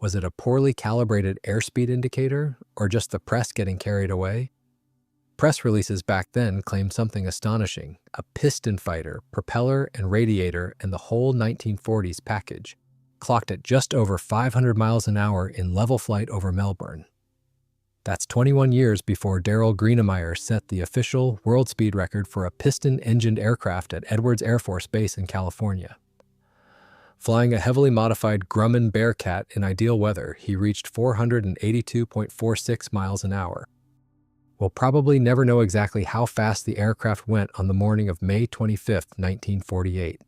Was it a poorly calibrated airspeed indicator, or just the press getting carried away? Press releases back then claimed something astonishing: a piston fighter, propeller and radiator, and the whole 1940s package, clocked at just over 500 miles an hour in level flight over Melbourne. That's 21 years before Darrell Greenemeyer set the official world speed record for a piston-engined aircraft at Edwards Air Force Base in California. Flying a heavily modified Grumman Bearcat in ideal weather, he reached 482.46 miles an hour. We'll probably never know exactly how fast the aircraft went on the morning of May 25, 1948.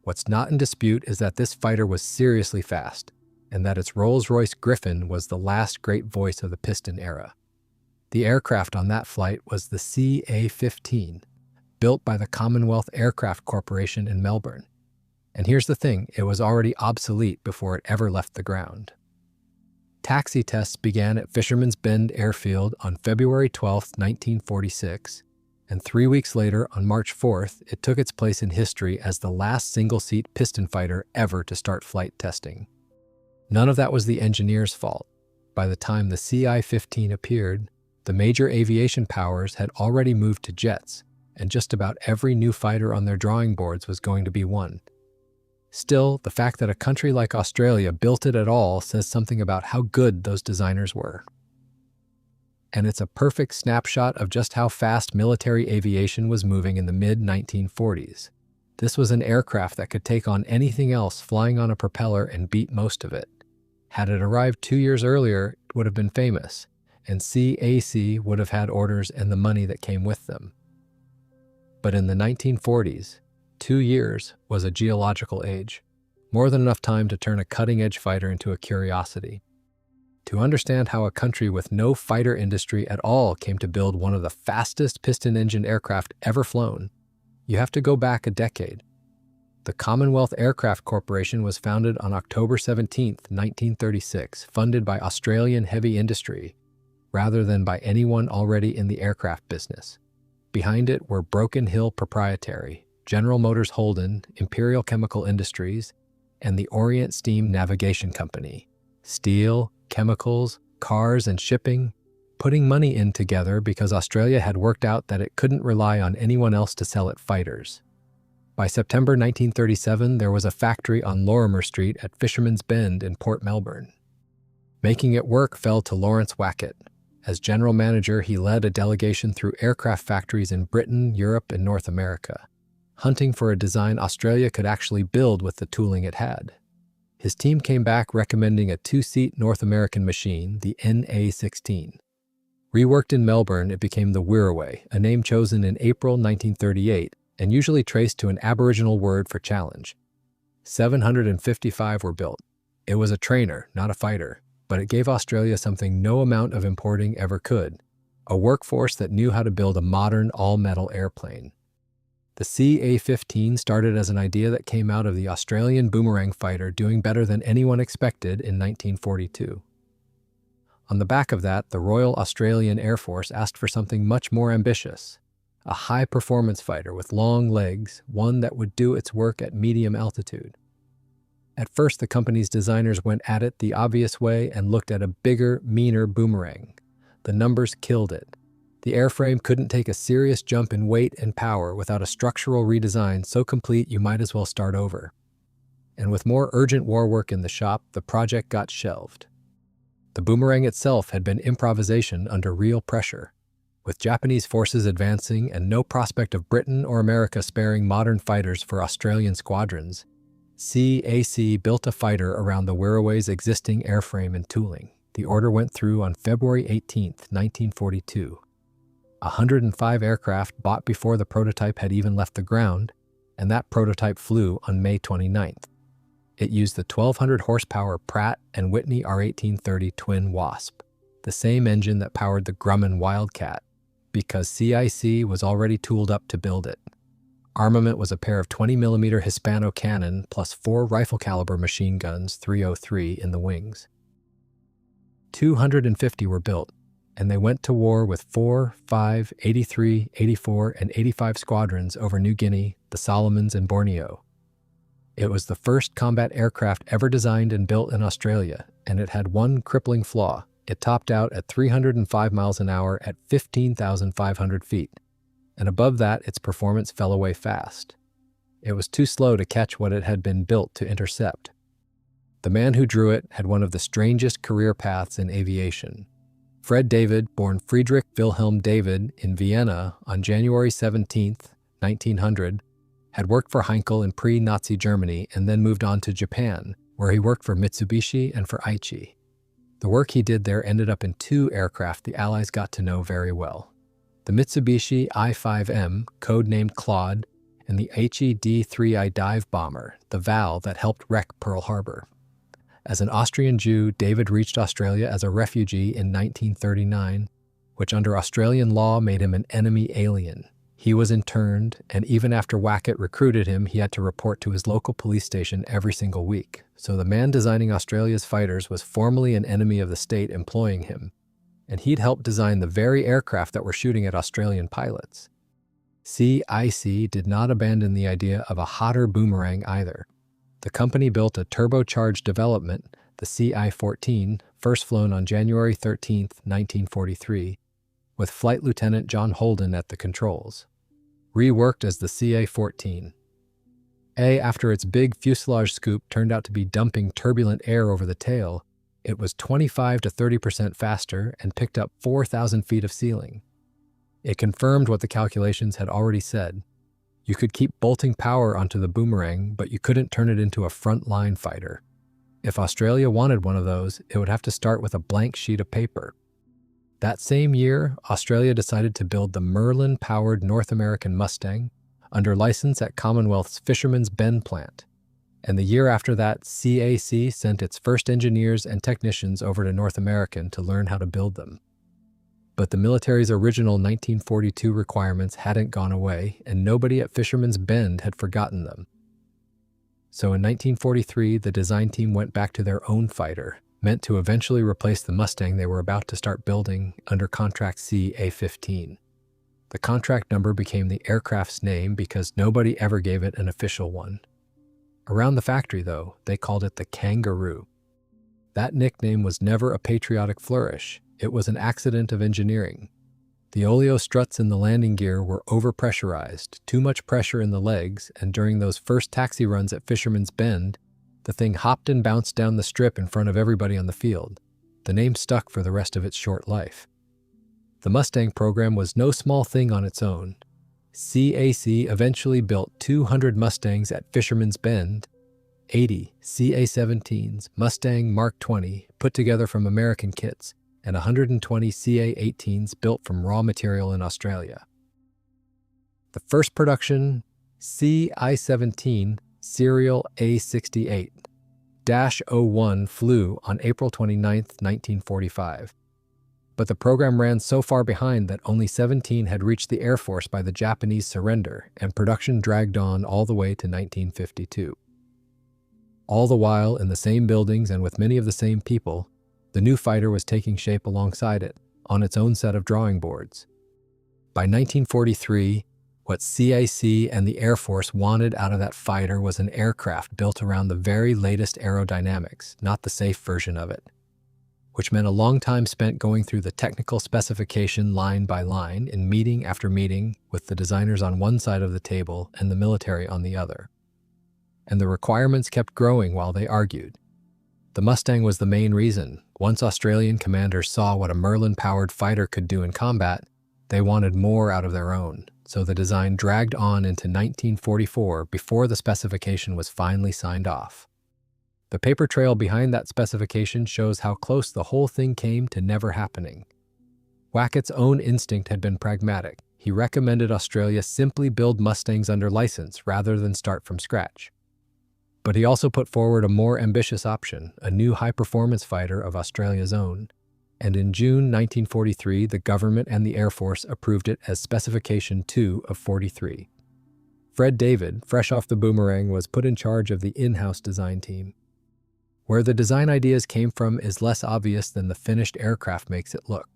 What's not in dispute is that this fighter was seriously fast, and that its Rolls-Royce Griffon was the last great voice of the piston era. The aircraft on that flight was the CA-15, built by the Commonwealth Aircraft Corporation in Melbourne. And here's the thing, it was already obsolete before it ever left the ground. Taxi tests began at Fishermans Bend Airfield on February 12, 1946, and 3 weeks later, on March 4th, it took its place in history as the last single-seat piston fighter ever to start flight testing. None of that was the engineer's fault. By the time the CA-15 appeared, the major aviation powers had already moved to jets, and just about every new fighter on their drawing boards was going to be one. Still, the fact that a country like Australia built it at all says something about how good those designers were. And it's a perfect snapshot of just how fast military aviation was moving in the mid-1940s. This was an aircraft that could take on anything else flying on a propeller and beat most of it. Had it arrived 2 years earlier, it would have been famous, and CAC would have had orders and the money that came with them. But in the 1940s, 2 years was a geological age, more than enough time to turn a cutting-edge fighter into a curiosity. To understand how a country with no fighter industry at all came to build one of the fastest piston-engined aircraft ever flown, you have to go back a decade. The Commonwealth Aircraft Corporation was founded on October 17, 1936, funded by Australian heavy industry, rather than by anyone already in the aircraft business. Behind it were Broken Hill Proprietary, General Motors Holden, Imperial Chemical Industries, and the Orient Steam Navigation Company. Steel, chemicals, cars, and shipping, putting money in together because Australia had worked out that it couldn't rely on anyone else to sell it fighters. By September 1937, there was a factory on Lorimer Street at Fisherman's Bend in Port Melbourne. Making it work fell to Lawrence Wackett. As general manager, he led a delegation through aircraft factories in Britain, Europe, and North America, hunting for a design Australia could actually build with the tooling it had. His team came back recommending a 2-seat North American machine, the NA-16. Reworked in Melbourne, it became the Wirraway, a name chosen in April 1938 and usually traced to an Aboriginal word for challenge. 755 were built. It was a trainer, not a fighter, but it gave Australia something no amount of importing ever could: a workforce that knew how to build a modern all-metal airplane. The CA-15 started as an idea that came out of the Australian boomerang fighter doing better than anyone expected in 1942. On the back of that, the Royal Australian Air Force asked for something much more ambitious: a high-performance fighter with long legs, one that would do its work at medium altitude. At first, the company's designers went at it the obvious way and looked at a bigger, meaner boomerang. The numbers killed it. The airframe couldn't take a serious jump in weight and power without a structural redesign so complete you might as well start over. And with more urgent war work in the shop, the project got shelved. The boomerang itself had been improvisation under real pressure. With Japanese forces advancing and no prospect of Britain or America sparing modern fighters for Australian squadrons, CAC built a fighter around the Wirraway's existing airframe and tooling. The order went through on February 18, 1942. 105 aircraft bought before the prototype had even left the ground, and that prototype flew on May 29th. It used the 1,200 horsepower Pratt and Whitney R-1830 twin Wasp, the same engine that powered the Grumman Wildcat, because CIC was already tooled up to build it. Armament was a pair of 20mm Hispano cannon plus 4 rifle-caliber machine guns, 303, in the wings. 250 were built, and they went to war with 4, 5, 83, 84, and 85 squadrons over New Guinea, the Solomons, and Borneo. It was the first combat aircraft ever designed and built in Australia, and it had one crippling flaw. It topped out at 305 miles an hour at 15,500 feet, and above that its performance fell away fast. It was too slow to catch what it had been built to intercept. The man who drew it had one of the strangest career paths in aviation. Fred David, born Friedrich Wilhelm David in Vienna on January 17, 1900, had worked for Heinkel in pre-Nazi Germany and then moved on to Japan, where he worked for Mitsubishi and for Aichi. The work he did there ended up in two aircraft the Allies got to know very well: the Mitsubishi I-5M, codenamed Claude, and the Aichi D-3I dive bomber, the Val that helped wreck Pearl Harbor. As an Austrian Jew, David reached Australia as a refugee in 1939, which under Australian law made him an enemy alien. He was interned, and even after Wackett recruited him, he had to report to his local police station every single week. So the man designing Australia's fighters was formally an enemy of the state employing him, and he'd helped design the very aircraft that were shooting at Australian pilots. CIC did not abandon the idea of a hotter boomerang either. The company built a turbocharged development, the CA-15, first flown on January 13, 1943, with Flight Lieutenant John Holden at the controls. Reworked as the CA-14. After its big fuselage scoop turned out to be dumping turbulent air over the tail, it was 25 to 30% faster and picked up 4,000 feet of ceiling. It confirmed what the calculations had already said. You could keep bolting power onto the boomerang, but you couldn't turn it into a front-line fighter. If Australia wanted one of those, it would have to start with a blank sheet of paper. That same year, Australia decided to build the Merlin-powered North American Mustang under license at Commonwealth's Fishermans Bend plant. And the year after that, CAC sent its first engineers and technicians over to North America to learn how to build them. But the military's original 1942 requirements hadn't gone away, and nobody at Fisherman's Bend had forgotten them. So in 1943, the design team went back to their own fighter, meant to eventually replace the Mustang they were about to start building under contract CA-15. The contract number became the aircraft's name because nobody ever gave it an official one. Around the factory, though, they called it the Kangaroo. That nickname was never a patriotic flourish. It was an accident of engineering. The oleo struts in the landing gear were overpressurized, too much pressure in the legs, and during those first taxi runs at Fisherman's Bend, the thing hopped and bounced down the strip in front of everybody on the field. The name stuck for the rest of its short life. The Mustang program was no small thing on its own. CAC eventually built 200 Mustangs at Fisherman's Bend, 80 CA-17s, Mustang Mark 20 put together from American kits, and 120 CA-18s built from raw material in Australia. The first production CI-17 serial A68-01 flew on April 29, 1945. But the program ran so far behind that only 17 had reached the Air Force by the Japanese surrender, and production dragged on all the way to 1952. All the while, in the same buildings and with many of the same people, the new fighter was taking shape alongside it, on its own set of drawing boards. By 1943, what CAC and the Air Force wanted out of that fighter was an aircraft built around the very latest aerodynamics, not the safe version of it, which meant a long time spent going through the technical specification line by line in meeting after meeting with the designers on one side of the table and the military on the other. And the requirements kept growing while they argued. The Mustang was the main reason. Once Australian commanders saw what a Merlin-powered fighter could do in combat, they wanted more out of their own, so the design dragged on into 1944 before the specification was finally signed off. The paper trail behind that specification shows how close the whole thing came to never happening. Wackett's own instinct had been pragmatic. He recommended Australia simply build Mustangs under license rather than start from scratch. But he also put forward a more ambitious option, a new high-performance fighter of Australia's own. And in June 1943, the government and the Air Force approved it as Specification 2 of 43. Fred David, fresh off the boomerang, was put in charge of the in-house design team. Where the design ideas came from is less obvious than the finished aircraft makes it look.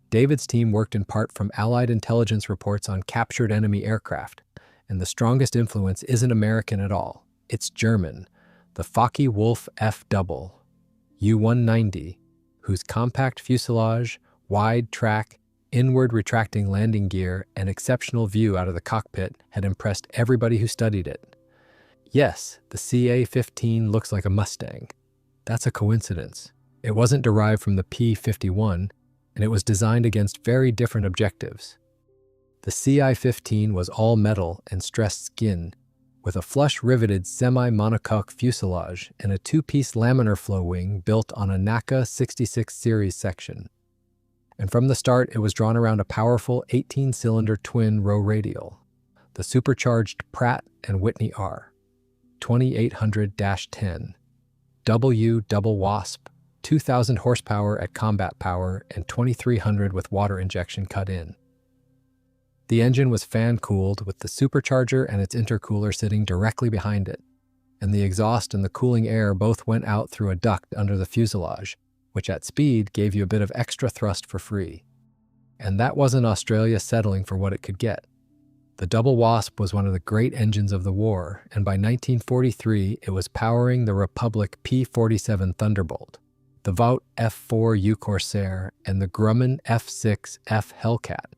David's team worked in part from Allied intelligence reports on captured enemy aircraft, and the strongest influence isn't American at all. It's German, the Focke-Wulf F-double, U-190, whose compact fuselage, wide track, inward retracting landing gear, and exceptional view out of the cockpit had impressed everybody who studied it. Yes, the CA-15 looks like a Mustang. That's a coincidence. It wasn't derived from the P-51, and it was designed against very different objectives. The CA-15 was all metal and stressed skin, with a flush-riveted semi-monocoque fuselage and a two-piece laminar flow wing built on a NACA 66 series section. And from the start, it was drawn around a powerful 18-cylinder twin-row radial, the supercharged Pratt Whitney R-2800-10, W double wasp, 2,000 horsepower at combat power and 2,300 with water injection cut in. The engine was fan-cooled with the supercharger and its intercooler sitting directly behind it, and the exhaust and the cooling air both went out through a duct under the fuselage, which at speed gave you a bit of extra thrust for free. And that wasn't Australia settling for what it could get. The Double Wasp was one of the great engines of the war, and by 1943 it was powering the Republic P-47 Thunderbolt, the Vought F-4U Corsair, and the Grumman F-6F Hellcat.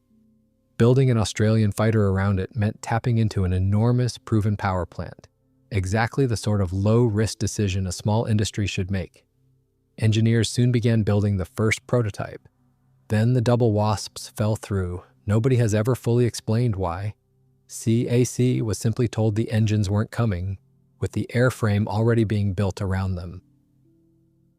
Building an Australian fighter around it meant tapping into an enormous proven power plant, exactly the sort of low-risk decision a small industry should make. Engineers soon began building the first prototype. Then the Double Wasps fell through. Nobody has ever fully explained why. CAC was simply told the engines weren't coming, with the airframe already being built around them.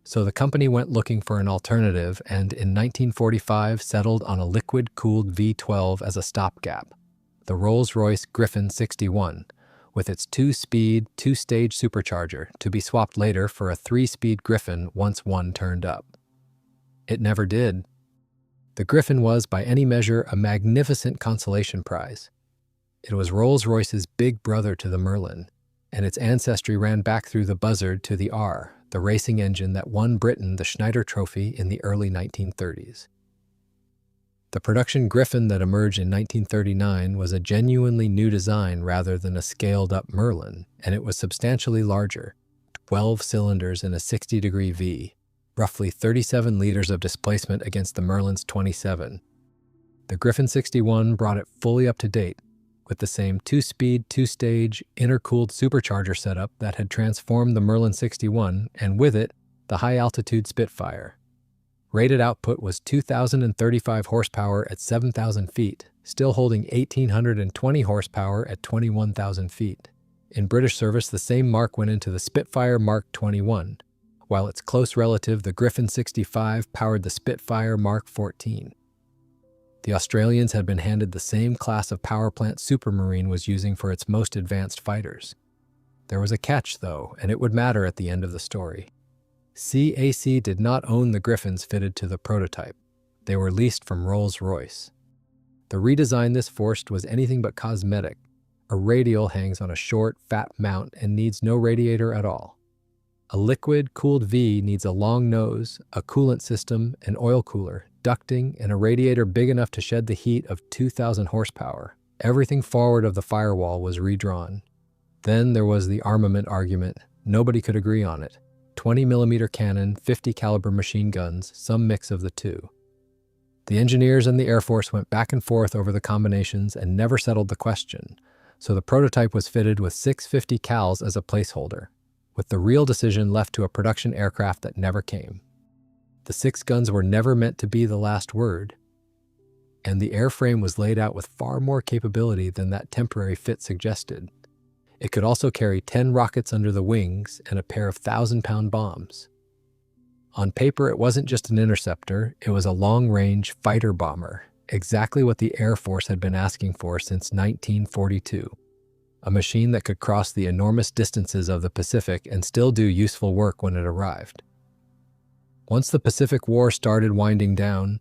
So the company went looking for an alternative and in 1945 settled on a liquid-cooled V-12 as a stopgap, the Rolls-Royce Griffon 61, with its two-speed, two-stage supercharger to be swapped later for a three-speed Griffon once one turned up. It never did. The Griffon was, by any measure, a magnificent consolation prize. It was Rolls-Royce's big brother to the Merlin, and its ancestry ran back through the Buzzard to the R, the racing engine that won Britain the Schneider Trophy in the early 1930s. The production Griffon that emerged in 1939 was a genuinely new design rather than a scaled-up Merlin, and it was substantially larger, 12 cylinders in a 60-degree V, roughly 37 liters of displacement against the Merlin's 27. The Griffon 61 brought it fully up to date, with the same two-speed, two-stage, intercooled supercharger setup that had transformed the Merlin 61, and with it, the high-altitude Spitfire. Rated output was 2,035 horsepower at 7,000 feet, still holding 1,820 horsepower at 21,000 feet. In British service, the same mark went into the Spitfire Mark 21, while its close relative, the Griffon 65, powered the Spitfire Mark 14. The Australians had been handed the same class of power plant Supermarine was using for its most advanced fighters. There was a catch, though, and it would matter at the end of the story. CAC did not own the Griffons fitted to the prototype. They were leased from Rolls-Royce. The redesign this forced was anything but cosmetic. A radial hangs on a short, fat mount and needs no radiator at all. A liquid-cooled V needs a long nose, a coolant system, an oil cooler, ducting, and a radiator big enough to shed the heat of 2,000 horsepower. Everything forward of the firewall was redrawn. Then there was the armament argument. Nobody could agree on it. 20mm cannon, 50 caliber machine guns, some mix of the two. The engineers and the Air Force went back and forth over the combinations and never settled the question, so the prototype was fitted with 650 cals as a placeholder, with the real decision left to a production aircraft that never came. The 6 guns were never meant to be the last word, and the airframe was laid out with far more capability than that temporary fit suggested. It could also carry 10 rockets under the wings and a pair of 1,000-pound bombs. On paper, it wasn't just an interceptor, it was a long-range fighter bomber, exactly what the Air Force had been asking for since 1942. A machine that could cross the enormous distances of the Pacific and still do useful work when it arrived. Once the Pacific War started winding down,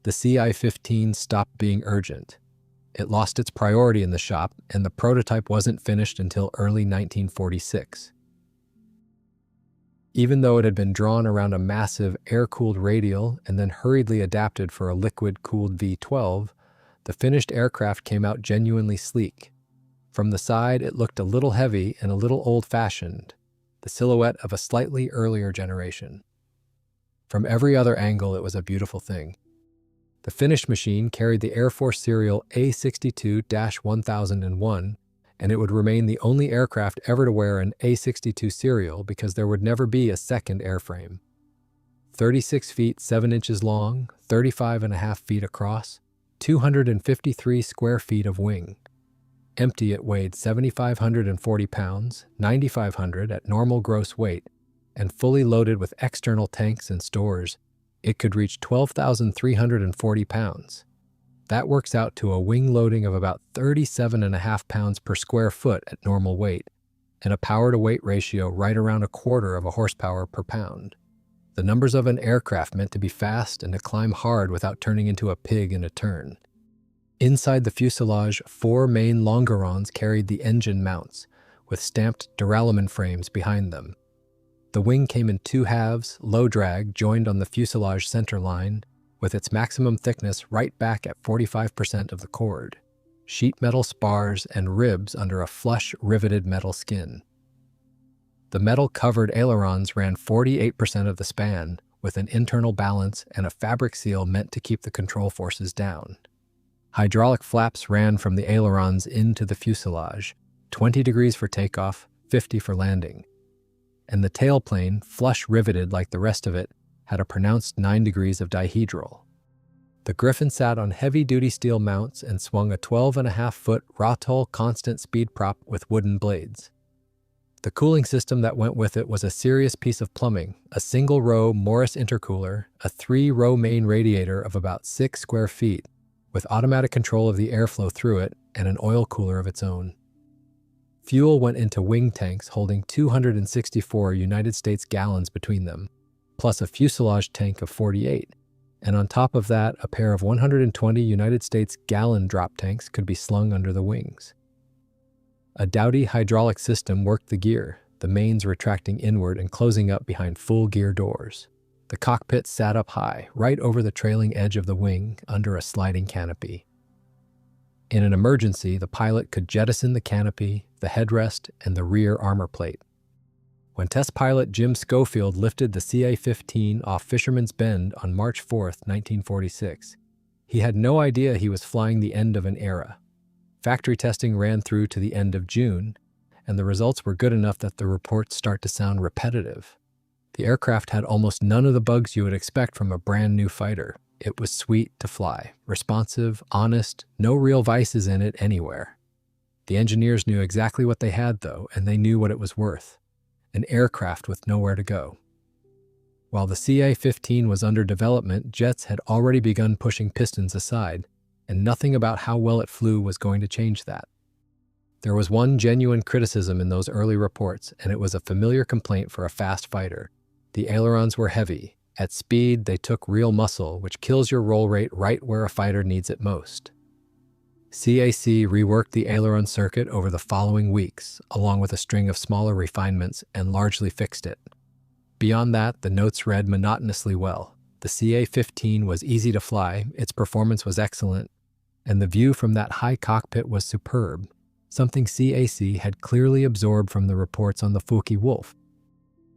the CA-15 stopped being urgent. It lost its priority in the shop, and the prototype wasn't finished until early 1946. Even though it had been drawn around a massive air-cooled radial and then hurriedly adapted for a liquid-cooled V-12, the finished aircraft came out genuinely sleek. From the side, it looked a little heavy and a little old-fashioned, the silhouette of a slightly earlier generation. From every other angle, it was a beautiful thing. The finished machine carried the Air Force serial A62-1001, and it would remain the only aircraft ever to wear an A62 serial because there would never be a second airframe. 36 feet 7 inches long, 35.5 feet across, 253 square feet of wing. Empty, it weighed 7,540 pounds, 9,500 at normal gross weight, and fully loaded with external tanks and stores, it could reach 12,340 pounds. That works out to a wing loading of about 37.5 pounds per square foot at normal weight, and a power-to-weight ratio right around 1/4 of a horsepower per pound. The numbers of an aircraft meant to be fast and to climb hard without turning into a pig in a turn. Inside the fuselage, 4 main longerons carried the engine mounts, with stamped duralumin frames behind them. The wing came in 2 halves, low drag, joined on the fuselage center line, with its maximum thickness right back at 45% of the chord. Sheet metal spars and ribs under a flush riveted metal skin. The metal-covered ailerons ran 48% of the span, with an internal balance and a fabric seal meant to keep the control forces down. Hydraulic flaps ran from the ailerons into the fuselage, 20 degrees for takeoff, 50 for landing. And the tailplane, flush riveted like the rest of it, had a pronounced 9 degrees of dihedral. The Griffon sat on heavy-duty steel mounts and swung a 12.5-foot Rotoll constant speed prop with wooden blades. The cooling system that went with it was a serious piece of plumbing, a single-row Morris intercooler, a 3-row main radiator of about 6 square feet, with automatic control of the airflow through it, and an oil cooler of its own. Fuel went into wing tanks holding 264 United States gallons between them, plus a fuselage tank of 48, and on top of that, a pair of 120 United States gallon drop tanks could be slung under the wings. A Dowty hydraulic system worked the gear, the mains retracting inward and closing up behind full gear doors. The cockpit sat up high, right over the trailing edge of the wing, under a sliding canopy. In an emergency, the pilot could jettison the canopy, the headrest, and the rear armor plate. When test pilot Jim Schofield lifted the CA-15 off Fishermans Bend on March 4, 1946, he had no idea he was flying the end of an era. Factory testing ran through to the end of June, and the results were good enough that the reports start to sound repetitive. The aircraft had almost none of the bugs you would expect from a brand new fighter. It was sweet to fly, responsive, honest, no real vices in it anywhere. The engineers knew exactly what they had, though, and they knew what it was worth. An aircraft with nowhere to go. While the CA-15 was under development, jets had already begun pushing pistons aside, and nothing about how well it flew was going to change that. There was one genuine criticism in those early reports, and it was a familiar complaint for a fast fighter. The ailerons were heavy. At speed, they took real muscle, which kills your roll rate right where a fighter needs it most. CAC reworked the aileron circuit over the following weeks, along with a string of smaller refinements, and largely fixed it. Beyond that, the notes read monotonously well. The CA-15 was easy to fly, its performance was excellent, and the view from that high cockpit was superb, something CAC had clearly absorbed from the reports on the Focke-Wulf.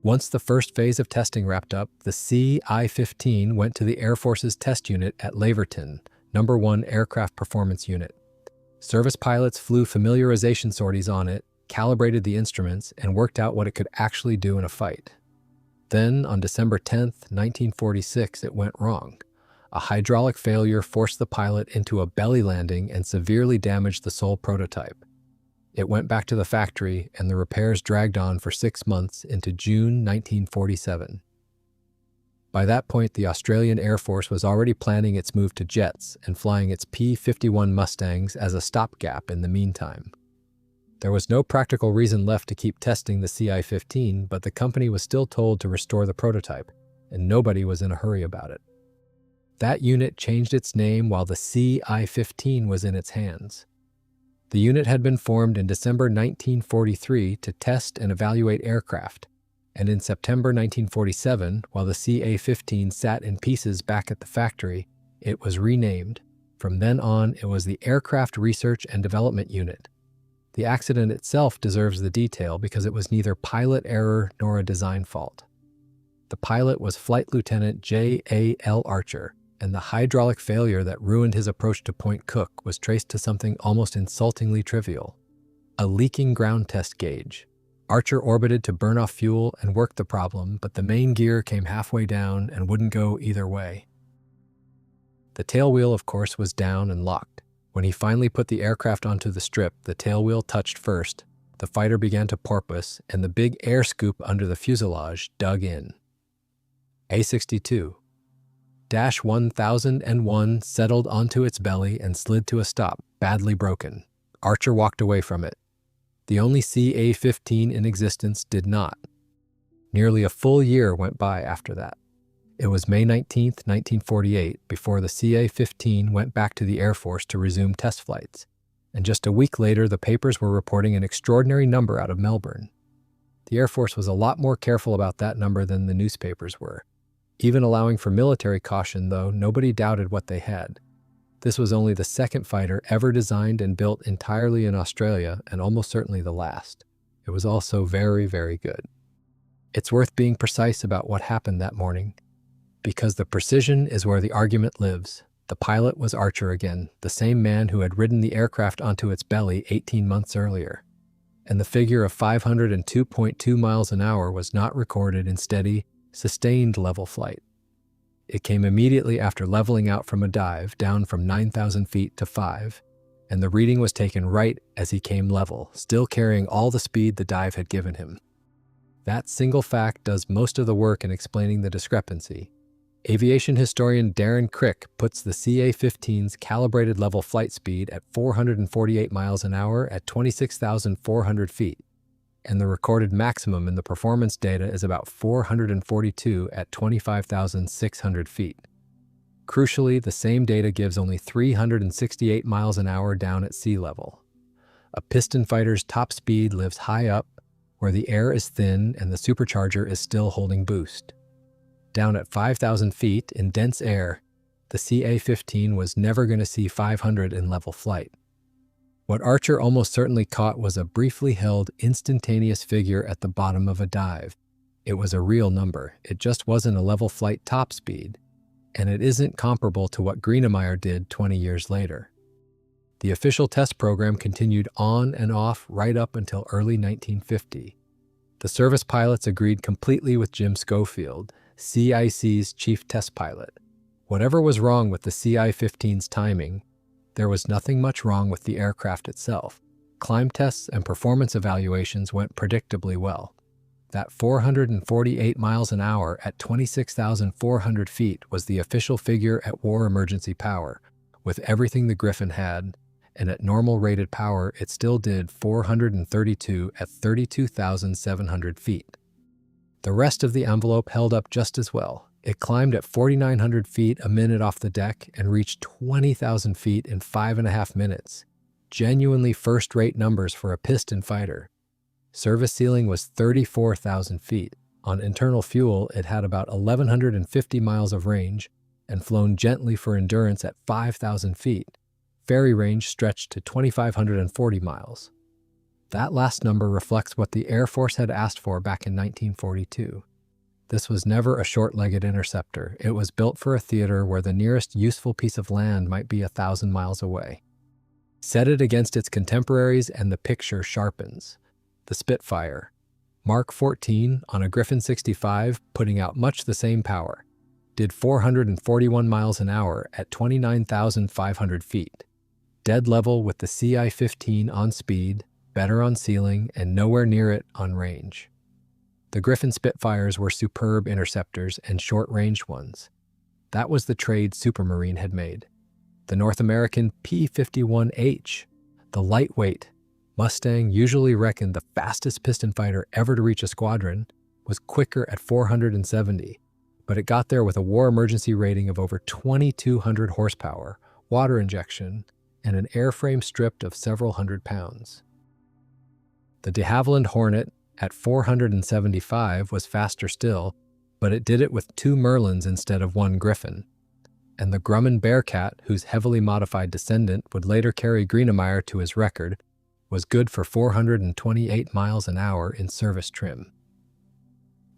Once the first phase of testing wrapped up, the CI-15 went to the Air Force's test unit at Laverton, No. 1 Aircraft Performance Unit. Service pilots flew familiarization sorties on it, calibrated the instruments, and worked out what it could actually do in a fight. Then, on December 10, 1946, it went wrong. A hydraulic failure forced the pilot into a belly landing and severely damaged the sole prototype. It went back to the factory, and the repairs dragged on for 6 months into June 1947. By that point, the Australian Air Force was already planning its move to jets and flying its P-51 Mustangs as a stopgap in the meantime. There was no practical reason left to keep testing the CI-15, but the company was still told to restore the prototype, and nobody was in a hurry about it. That unit changed its name while the CI-15 was in its hands. The unit had been formed in December 1943 to test and evaluate aircraft, and in September 1947, while the CA-15 sat in pieces back at the factory, it was renamed. From then on, it was the Aircraft Research and Development Unit. The accident itself deserves the detail because it was neither pilot error nor a design fault. The pilot was Flight Lieutenant J.A.L. Archer, and the hydraulic failure that ruined his approach to Point Cook was traced to something almost insultingly trivial: a leaking ground test gauge. Archer orbited to burn off fuel and work the problem, but the main gear came halfway down and wouldn't go either way. The tailwheel, of course, was down and locked. When he finally put the aircraft onto the strip, the tailwheel touched first, the fighter began to porpoise, and the big air scoop under the fuselage dug in. A-62-1001 settled onto its belly and slid to a stop, badly broken. Archer walked away from it. The only CA-15 in existence did not. Nearly a full year went by after that. It was May 19, 1948, before the CA-15 went back to the Air Force to resume test flights, and just a week later the papers were reporting an extraordinary number out of Melbourne. The Air Force was a lot more careful about that number than the newspapers were. Even allowing for military caution, though, nobody doubted what they had. This was only the second fighter ever designed and built entirely in Australia, and almost certainly the last. It was also very, very good. It's worth being precise about what happened that morning, because the precision is where the argument lives. The pilot was Archer again, the same man who had ridden the aircraft onto its belly 18 months earlier. And the figure of 502.2 miles an hour was not recorded in steady, sustained level flight. It came immediately after leveling out from a dive down from 9,000 feet to 5, and the reading was taken right as he came level, still carrying all the speed the dive had given him. That single fact does most of the work in explaining the discrepancy. Aviation historian Darren Crick puts the CA-15's calibrated level flight speed at 448 miles an hour at 26,400 feet, and the recorded maximum in the performance data is about 442 at 25,600 feet. Crucially, the same data gives only 368 miles an hour down at sea level. A piston fighter's top speed lives high up, where the air is thin and the supercharger is still holding boost. Down at 5,000 feet in dense air, the CA-15 was never going to see 500 in level flight. What Archer almost certainly caught was a briefly held instantaneous figure at the bottom of a dive. It was a real number. It just wasn't a level flight top speed, and it isn't comparable to what Greenemeyer did 20 years later. The official test program continued on and off right up until early 1950. The service pilots agreed completely with Jim Schofield, CIC's chief test pilot. Whatever was wrong with the CI-15's timing, there was nothing much wrong with the aircraft itself. Climb tests and performance evaluations went predictably well. That 448 miles an hour at 26,400 feet was the official figure at war emergency power, with everything the Griffon had, and at normal rated power it still did 432 at 32,700 feet. The rest of the envelope held up just as well. It climbed at 4,900 feet a minute off the deck and reached 20,000 feet in 5.5 minutes. Genuinely first-rate numbers for a piston fighter. Service ceiling was 34,000 feet. On internal fuel, it had about 1,150 miles of range and flown gently for endurance at 5,000 feet. Ferry range stretched to 2,540 miles. That last number reflects what the Air Force had asked for back in 1942. This was never a short-legged interceptor. It was built for a theater where the nearest useful piece of land might be 1,000 miles away. Set it against its contemporaries and the picture sharpens. The Spitfire, Mark 14 on a Griffon 65, putting out much the same power, did 441 miles an hour at 29,500 feet. Dead level with the CI-15 on speed, better on ceiling, and nowhere near it on range. The Griffon Spitfires were superb interceptors and short-range ones. That was the trade Supermarine had made. The North American P-51H, the lightweight Mustang, usually reckoned the fastest piston fighter ever to reach a squadron, was quicker at 470, but it got there with a war emergency rating of over 2,200 horsepower, water injection, and an airframe stripped of several hundred pounds. The de Havilland Hornet at 475 was faster still, but it did it with 2 Merlins instead of 1 Griffon. And the Grumman Bearcat, whose heavily modified descendant would later carry Greenemeyer to his record, was good for 428 miles an hour in service trim.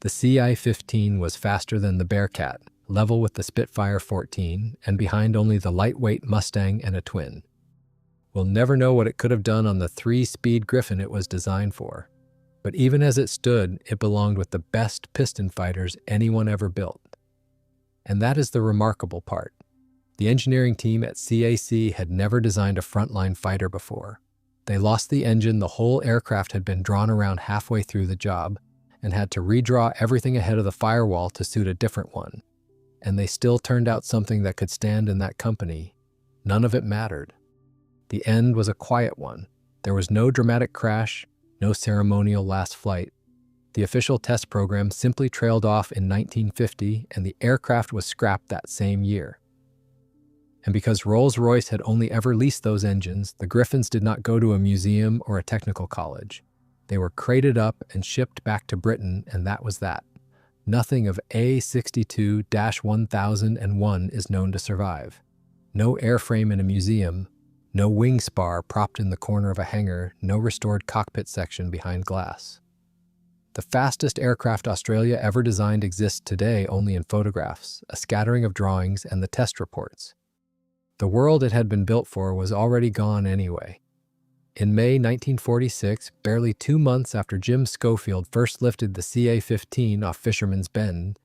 The CA-15 was faster than the Bearcat, level with the Spitfire XIV, and behind only the lightweight Mustang and a twin. We'll never know what it could have done on the 3-speed Griffon it was designed for. But even as it stood, it belonged with the best piston fighters anyone ever built. And that is the remarkable part. The engineering team at CAC had never designed a frontline fighter before. They lost the engine the whole aircraft had been drawn around halfway through the job and had to redraw everything ahead of the firewall to suit a different one. And they still turned out something that could stand in that company. None of it mattered. The end was a quiet one. There was no dramatic crash, no ceremonial last flight. The official test program simply trailed off in 1950, and the aircraft was scrapped that same year. And because Rolls-Royce had only ever leased those engines, the Griffons did not go to a museum or a technical college. They were crated up and shipped back to Britain, and that was that. Nothing of A62-1001 is known to survive. No airframe in a museum, no wing spar propped in the corner of a hangar, no restored cockpit section behind glass. The fastest aircraft Australia ever designed exists today only in photographs, a scattering of drawings, and the test reports. The world it had been built for was already gone anyway. In May 1946, barely 2 months after Jim Schofield first lifted the CA-15 off Fishermans Bend,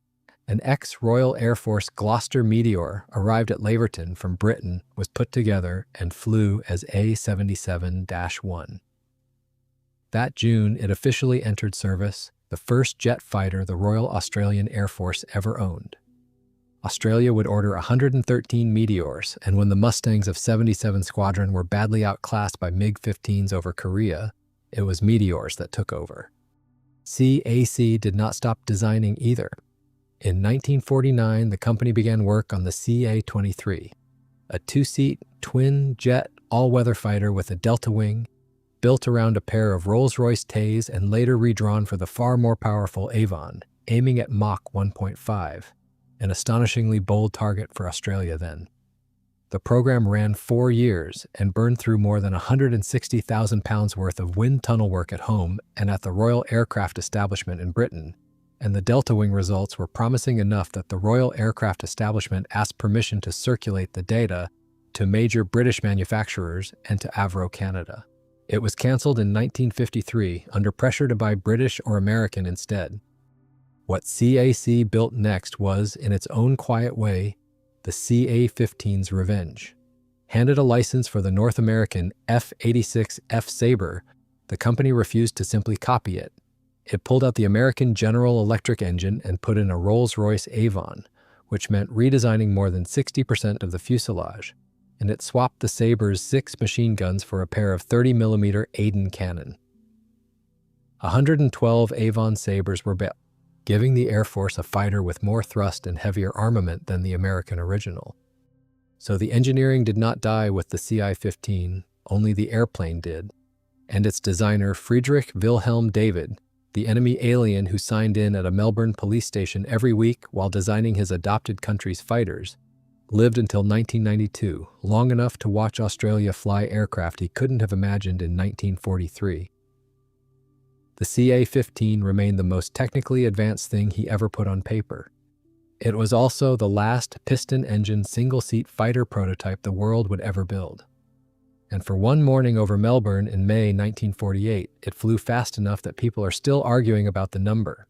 an ex-Royal Air Force Gloucester Meteor arrived at Laverton from Britain, was put together, and flew as A-77-1. That June, it officially entered service, the first jet fighter the Royal Australian Air Force ever owned. Australia would order 113 Meteors, and when the Mustangs of 77 Squadron were badly outclassed by MiG-15s over Korea, it was Meteors that took over. CAC did not stop designing either. In 1949, the company began work on the CA-23, a 2-seat, twin-jet, all-weather fighter with a delta wing, built around a pair of Rolls-Royce Tays and later redrawn for the far more powerful Avon, aiming at Mach 1.5. An astonishingly bold target for Australia then. The program ran 4 years and burned through more than 160,000 pounds worth of wind tunnel work at home and at the Royal Aircraft Establishment in Britain, and the Delta Wing results were promising enough that the Royal Aircraft Establishment asked permission to circulate the data to major British manufacturers and to Avro Canada. It was cancelled in 1953 under pressure to buy British or American instead. What CAC built next was, in its own quiet way, the CA-15's revenge. Handed a license for the North American F-86 F Sabre, the company refused to simply copy it. It pulled out the American General Electric engine and put in a Rolls-Royce Avon, which meant redesigning more than 60% of the fuselage, and it swapped the Sabre's 6 machine guns for a pair of 30mm Aden cannon. 112 Avon Sabres were built, giving the Air Force a fighter with more thrust and heavier armament than the American original. So the engineering did not die with the CA-15, only the airplane did, and its designer Friedrich Wilhelm David, the enemy alien who signed in at a Melbourne police station every week while designing his adopted country's fighters, lived until 1992, long enough to watch Australia fly aircraft he couldn't have imagined in 1943. The CA-15 remained the most technically advanced thing he ever put on paper. It was also the last piston-engine single-seat fighter prototype the world would ever build. And for one morning over Melbourne in May 1948, it flew fast enough that people are still arguing about the number.